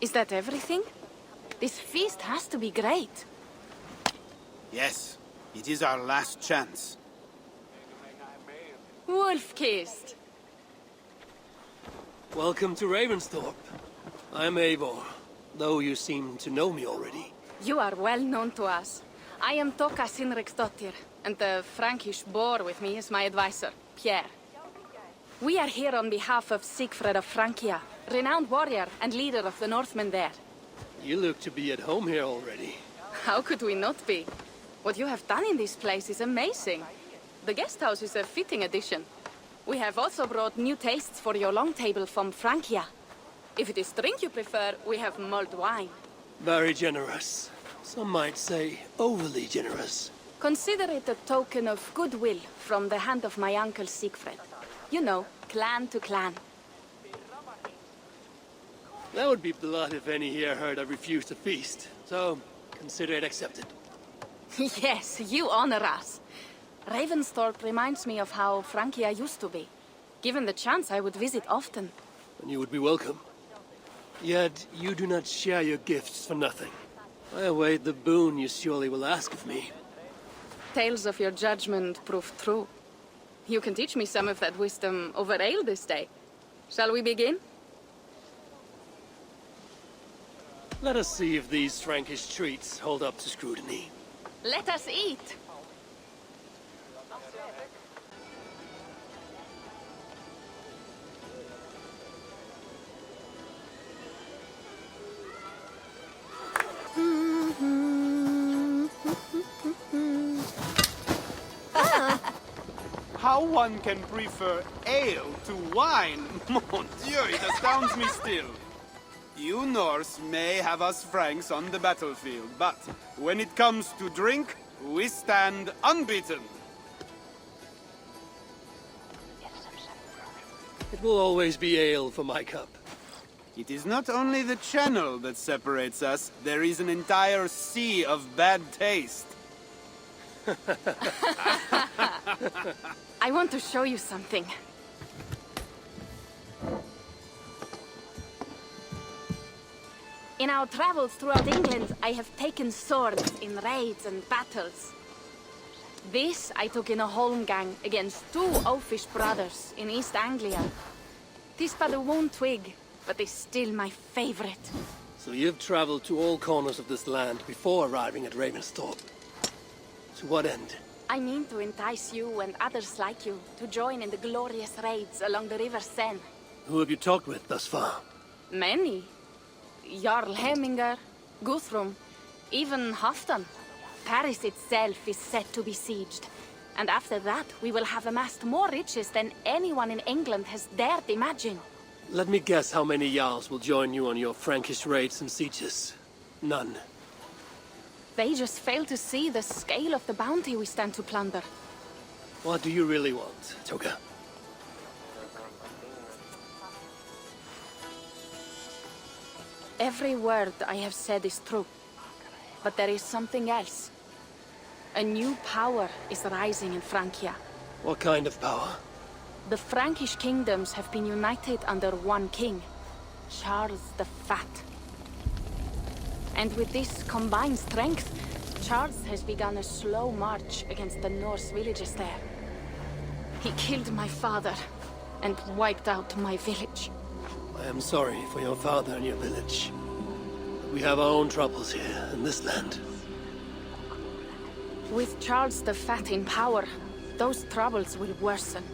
Is that everything? This feast has to be great. Yes, it is our last chance. Wolf-kissed. Welcome to Ravensthorpe. I'm Eivor, though you seem to know me already. You are well known to us. I am Toka Sinriksdottir, and the Frankish boar with me is my advisor, Pierre. We are here on behalf of Sigfred of Francia, renowned warrior and leader of the Northmen there. You look to be at home here already. How could we not be? What you have done in this place is amazing. The guest house is a fitting addition. We have also brought new tastes for your long table from Francia. If it is drink you prefer, we have mulled wine. Very generous. Some might say overly generous. Consider it a token of goodwill from the hand of my uncle Sigfred. You know, clan to clan. That would be blood if any here heard I refused to feast. So, consider it accepted. Yes, you honor us. Ravensthorpe reminds me of how Francia used to be. Given the chance, I would visit often. And you would be welcome. Yet, you do not share your gifts for nothing. I await the boon you surely will ask of me. Tales of your judgment prove true. You can teach me some of that wisdom over ale this day. Shall we begin? Let us see if these Frankish treats hold up to scrutiny. Let us eat! How one can prefer ale to wine? Mon Dieu, it astounds me still. You Norse may have us Franks on the battlefield, but when it comes to drink, we stand unbeaten. It will always be ale for my cup. It is not only the channel that separates us, there is an entire sea of bad taste. I want to show you something. In our travels throughout England, I have taken swords in raids and battles. This I took in a holmgang against two oafish brothers in East Anglia. 'Tis but a one twig, but is still my favorite. So you've traveled to all corners of this land before arriving at Ravensthorpe. To what end? I mean to entice you and others like you to join in the glorious raids along the River Seine. Who have you talked with thus far? Many. Jarl Hemminger, Guthrum, even Halfdan. Paris itself is set to be besieged. And after that, we will have amassed more riches than anyone in England has dared imagine. Let me guess how many Jarls will join you on your Frankish raids and sieges. None. They just fail to see the scale of the bounty we stand to plunder. What do you really want, Toga? Every word I have said is true. But there is something else. A new power is rising in Francia. What kind of power? The Frankish kingdoms have been united under one king, Charles the Fat. And with this combined strength, Charles has begun a slow march against the Norse villages there. He killed my father and wiped out my village. I am sorry for your father and your village. We have our own troubles here in this land. With Charles the Fat in power, those troubles will worsen.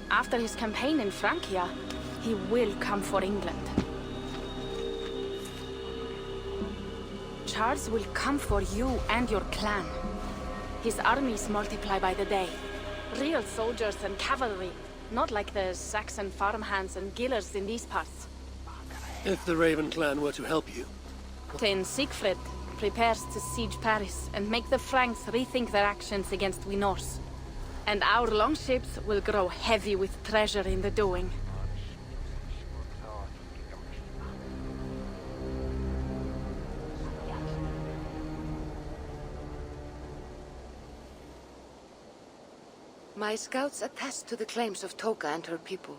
After his campaign in Francia, he will come for England. Charles will come for you and your clan. His armies multiply by the day. Real soldiers and cavalry, not like the Saxon farmhands and gillers in these parts. If the Raven clan were to help you... Then Siegfried prepares to siege Paris and make the Franks rethink their actions against we Norse. And our longships will grow heavy with treasure in the doing. My scouts attest to the claims of Toka and her people.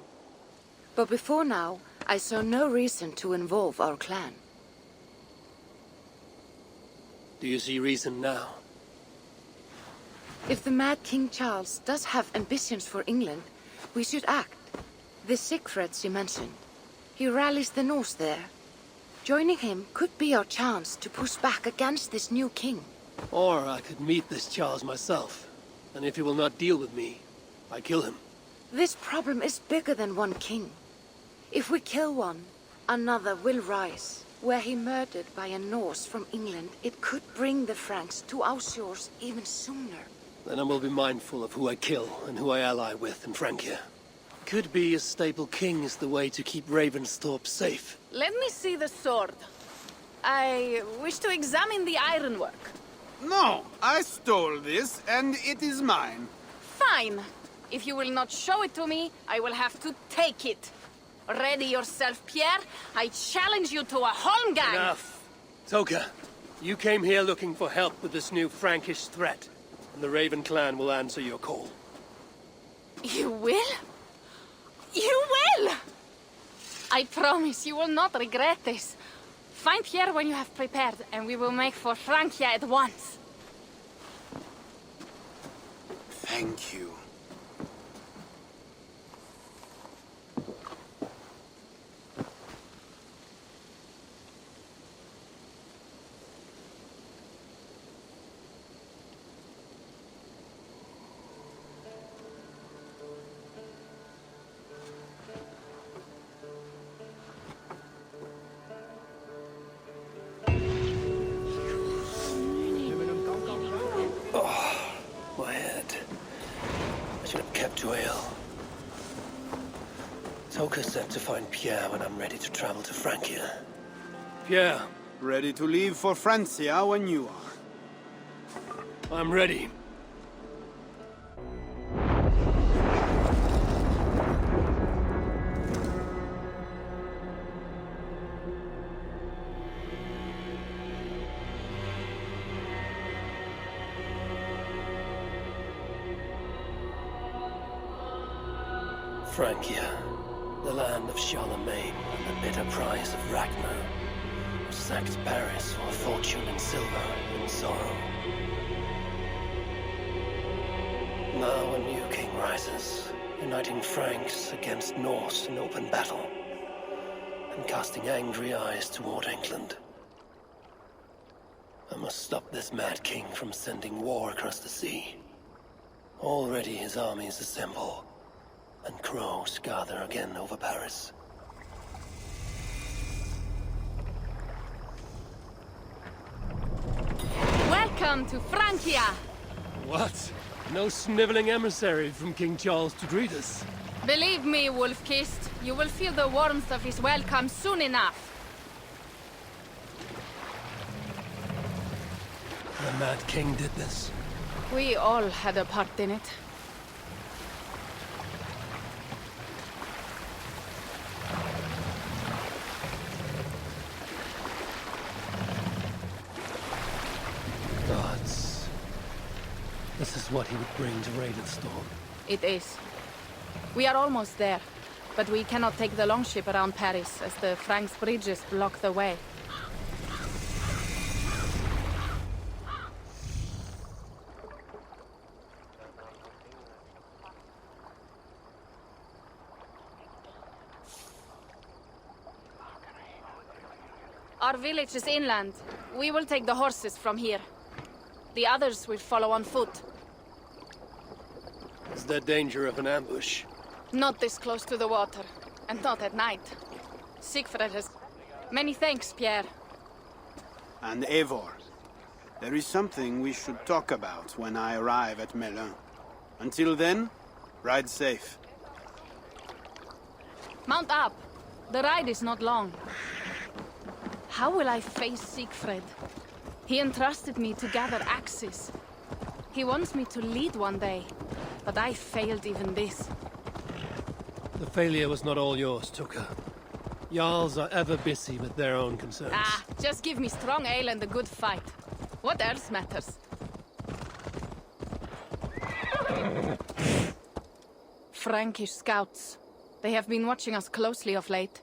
But before now, I saw no reason to involve our clan. Do you see reason now? If the Mad King Charles does have ambitions for England, we should act. The Siegfrieds you mentioned. He rallies the Norse there. Joining him could be our chance to push back against this new king. Or I could meet this Charles myself. And if he will not deal with me, I kill him. This problem is bigger than one king. If we kill one, another will rise. Were he murdered by a Norse from England, it could bring the Franks to our shores even sooner. Then I will be mindful of who I kill and who I ally with in Francia. Could be a stable king is the way to keep Ravensthorpe safe. Let me see the sword. I wish to examine the ironwork. No, I stole this, and it is mine. Fine. If you will not show it to me, I will have to take it. Ready yourself, Pierre. I challenge you to a holmgang. Enough. Toka, you came here looking for help with this new Frankish threat, and the Raven clan will answer your call. You will? You will! I promise you will not regret this. Find Pierre when you have prepared, and we will make for Francia at once. Thank you. My head. I should have kept to ale. Toka said to find Pierre when I'm ready to travel to Francia. Pierre, Ready to leave for Francia when you are. I'm ready. Francia, the land of Charlemagne and the bitter price of Ragnar, sacked Paris for a fortune in silver and sorrow. Now a new king rises, uniting Franks against Norse in open battle, and casting angry eyes toward England. I must stop this mad king from sending war across the sea. Already his armies assemble, and crows gather again over Paris. Welcome to Francia! What? No sniveling emissary from King Charles to greet us? Believe me, Wolf-Kissed, you will feel the warmth of his welcome soon enough. The Mad King did this. We all had a part in it. Gods. This is what he would bring to Ravensthorpe. It is. We are almost there, but we cannot take the longship around Paris as the Franks' bridges block the way. Our village is inland. We will take the horses from here. The others will follow on foot. Is there danger of an ambush? Not this close to the water, and not at night. Siegfried has... Many thanks, Pierre. And Eivor. There is something we should talk about when I arrive at Melun. Until then, ride safe. Mount up. The ride is not long. How will I face Siegfried? He entrusted me to gather axes. He wants me to lead one day, but I failed even this. The failure was not all yours, Tuka. Jarls are ever busy with their own concerns. Ah, just give me strong ale and a good fight. What else matters? Frankish scouts. They have been watching us closely of late.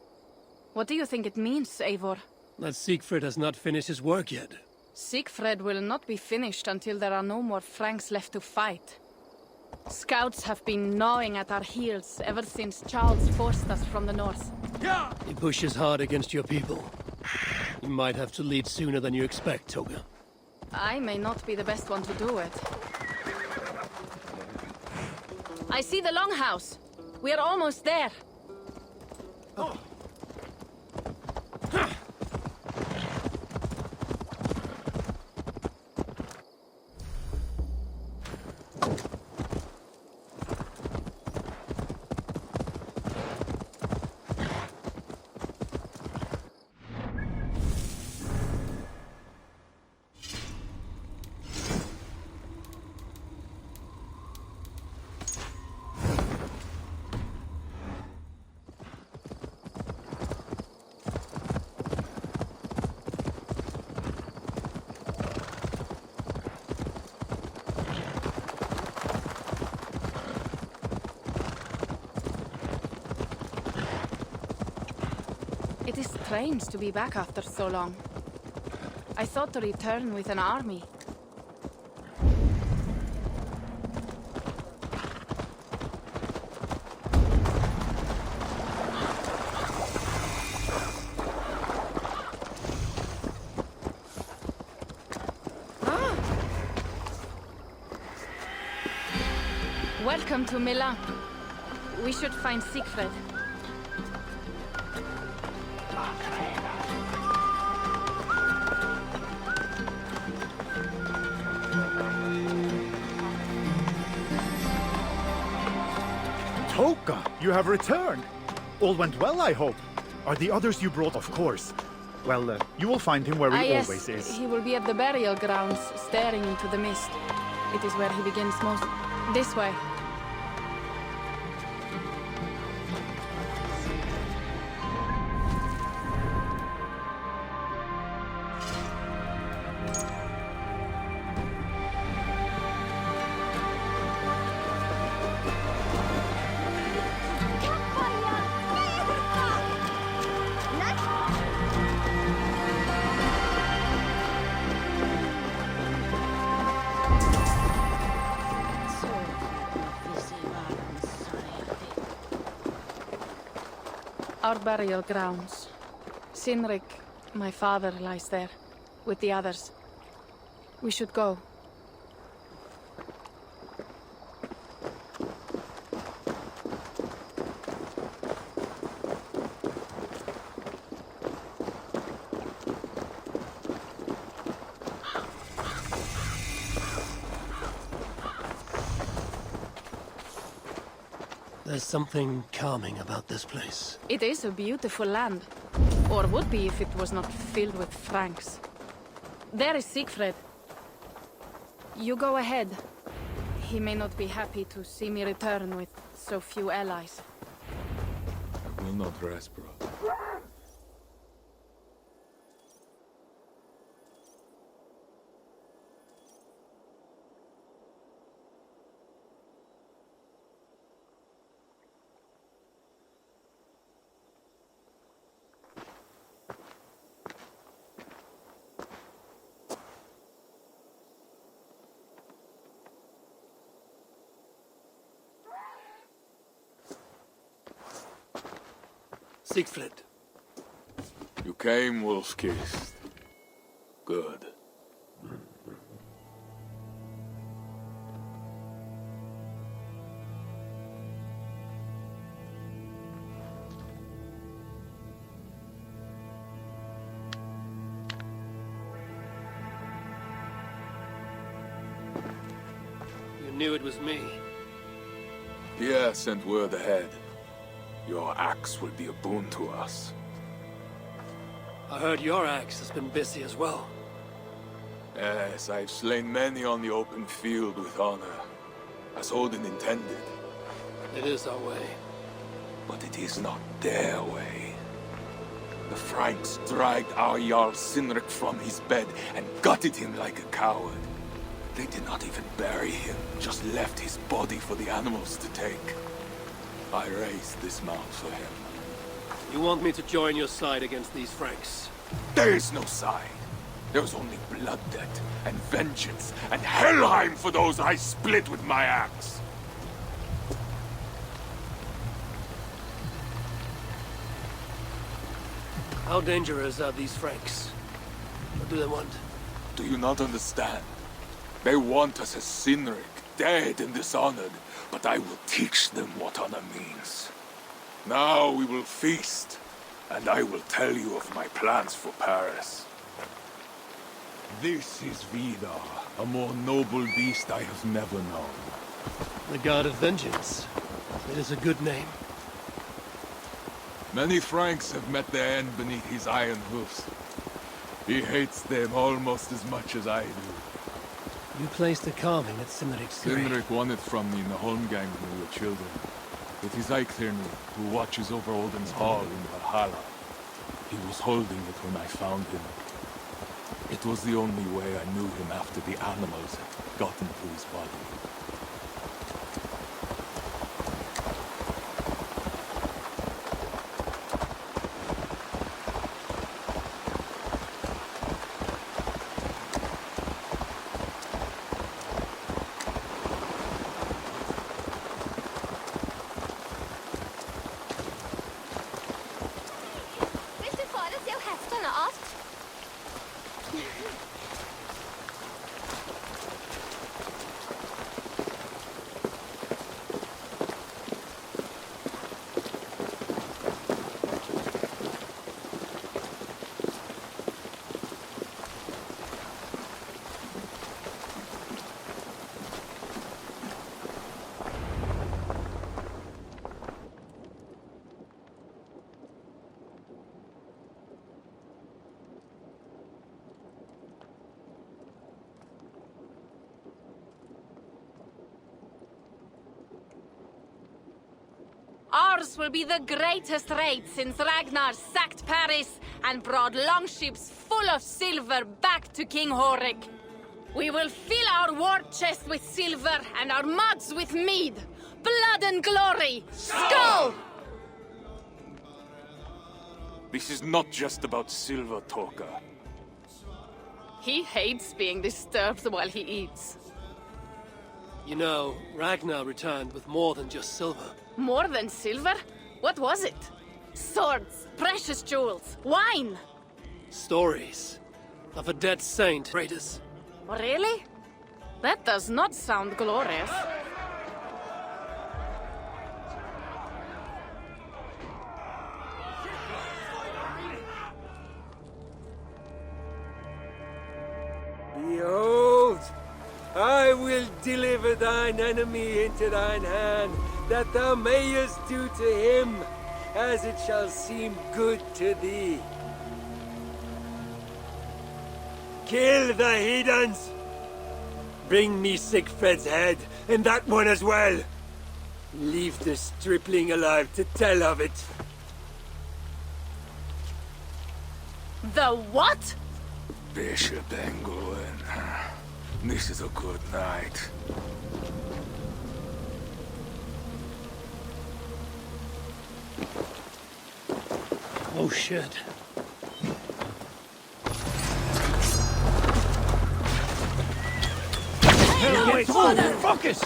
What do you think it means, Eivor? That Siegfried has not finished his work yet. Siegfried will not be finished until there are no more Franks left to fight. Scouts have been gnawing at our heels ever since Charles forced us from the north. He pushes hard against your people. You might have to lead sooner than you expect, Toga. I may not be the best one to do it. I see the longhouse. We are almost there. It is strange to be back after so long. I thought to return with an army. Welcome to Milan. We should find Siegfried. Toka, you have returned. All went well, I hope. Are the others you brought? Of course. Well, you will find him where he always is. He will be at the burial grounds, staring into the mist. It is where he begins most. This way. Our burial grounds. Sinrik, my father, lies there, with the others. We should go. There's something calming about this place. It is a beautiful land. Or would be if it was not filled with Franks. There is Siegfried. You go ahead. He may not be happy to see me return with so few allies. I will not rest, brother. Siegfried. You came, wolf-kissed. Good. You knew it was me. Pierre sent word ahead. Your axe will be a boon to us. I heard your axe has been busy as well. Yes, I've slain many on the open field with honor, as Odin intended. It is our way. But it is not their way. The Franks dragged our Jarl Sinrik from his bed and gutted him like a coward. They did not even bury him, just left his body for the animals to take. I raised this mound for him. You want me to join your side against these Franks? There is no side. There's only blood debt, and vengeance, and Helheim for those I split with my axe. How dangerous are these Franks? What do they want? Do you not understand? They want us as Cynric, dead and dishonored, but I will teach them what honor means. Now we will feast, and I will tell you of my plans for Paris. This is Vidar, a more noble beast I have never known. The God of Vengeance. It is a good name. Many Franks have met their end beneath his iron hoofs. He hates them almost as much as I do. You placed a carving at Cynric's grave. Cynric won it from me in the Holmgang when we were children. It is Eikthernu, who watches over Odin's hall in Valhalla. He was holding it when I found him. It was the only way I knew him after the animals had gotten to his body. Ours will be the greatest raid since Ragnar sacked Paris and brought longships full of silver back to King Horik. We will fill our war chest with silver and our mugs with mead. Blood and glory! Skull! This is not just about silver, Torka. He hates being disturbed while he eats. You know, Ragnar returned with more than just silver. More than silver? What was it? Swords, precious jewels, wine! Stories of a dead saint, raiders. Really? That does not sound glorious. Behold, I will deliver thine enemy into thine hand, that thou mayest do to him as it shall seem good to thee. Kill the heathens! Bring me Sigfred's head, and that one as well. Leave the stripling alive to tell of it. The what? Bishop Englewen. This is a good night. Oh shit. Wait, focus!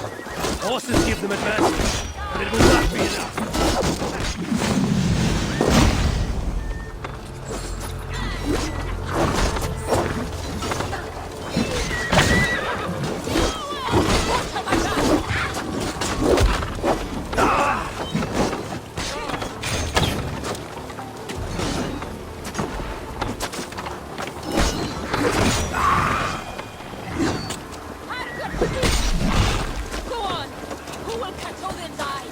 Horses give them advantage, but it will not be enough. Go on! Who will catch Odin's eye?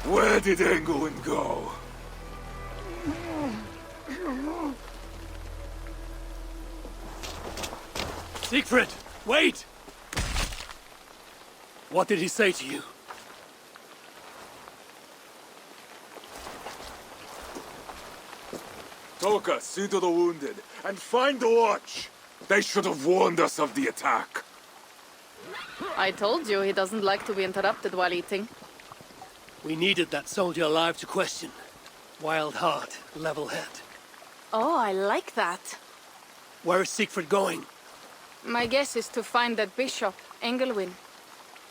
Where did Englewen go? Siegfried, wait! What did he say to you? Toka, see to the wounded, and find the watch! They should have warned us of the attack. I told you he doesn't like to be interrupted while eating. We needed that soldier alive to question. Wild heart, level head. Oh, I like that. Where is Siegfried going? My guess is to find that bishop, Engelwin.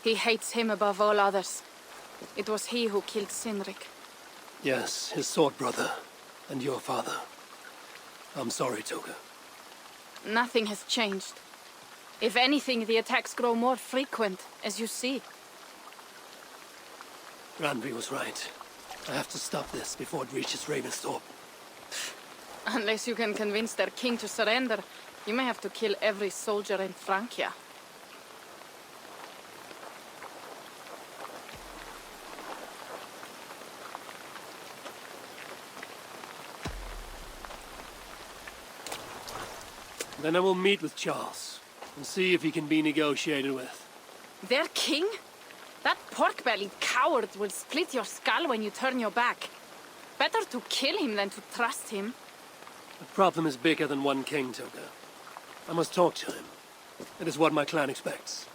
He hates him above all others. It was he who killed Cynric. Yes, his sword brother. And your father. I'm sorry, Toga. Nothing has changed. If anything, the attacks grow more frequent, as you see. Randvi was right. I have to stop this before it reaches Ravensthorpe. Unless you can convince their king to surrender, you may have to kill every soldier in Francia. Then I will meet with Charles, and see if he can be negotiated with. Their king? That pork-bellied coward will split your skull when you turn your back. Better to kill him than to trust him. The problem is bigger than one king, Toga. I must talk to him. It is what my clan expects.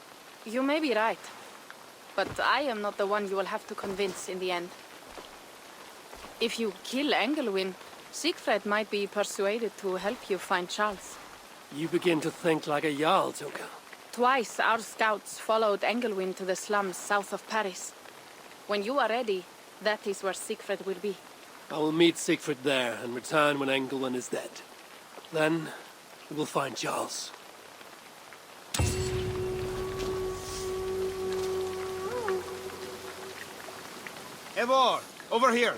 You may be right. But I am not the one you will have to convince in the end. If you kill Engelwin, Siegfried might be persuaded to help you find Charles. You begin to think like a Jarl, Toga. Twice our scouts followed Engelwin to the slums south of Paris. When you are ready, that is where Siegfried will be. I will meet Siegfried there and return when Engelwin is dead. Then, we will find Charles. Eivor, over here.